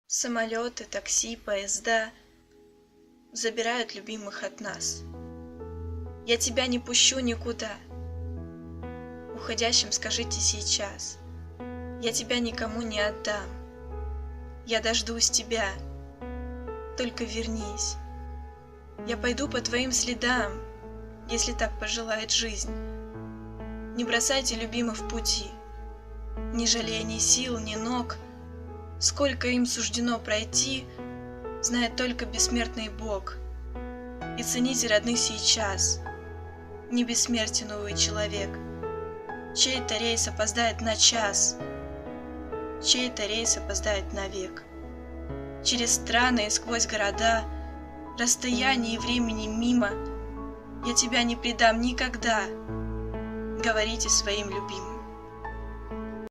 Самолеты, такси, поезда забирают любимых от нас. Я тебя не пущу никуда. Уходящим скажите сейчас: я тебя никому не отдам. Я дождусь тебя, только вернись. Я пойду по твоим следам, если так пожелает жизнь. Не бросайте любимых в пути, не жалея ни сил, ни ног. Сколько им суждено пройти, знает только бессмертный Бог. И цените родных сейчас, не бессмертен, увы, человек. Чей-то рейс опоздает на час, чей-то рейс опоздает навек. Через страны и сквозь города, расстояний и времени мимо, я тебя не предам никогда. Говорите своим любимым.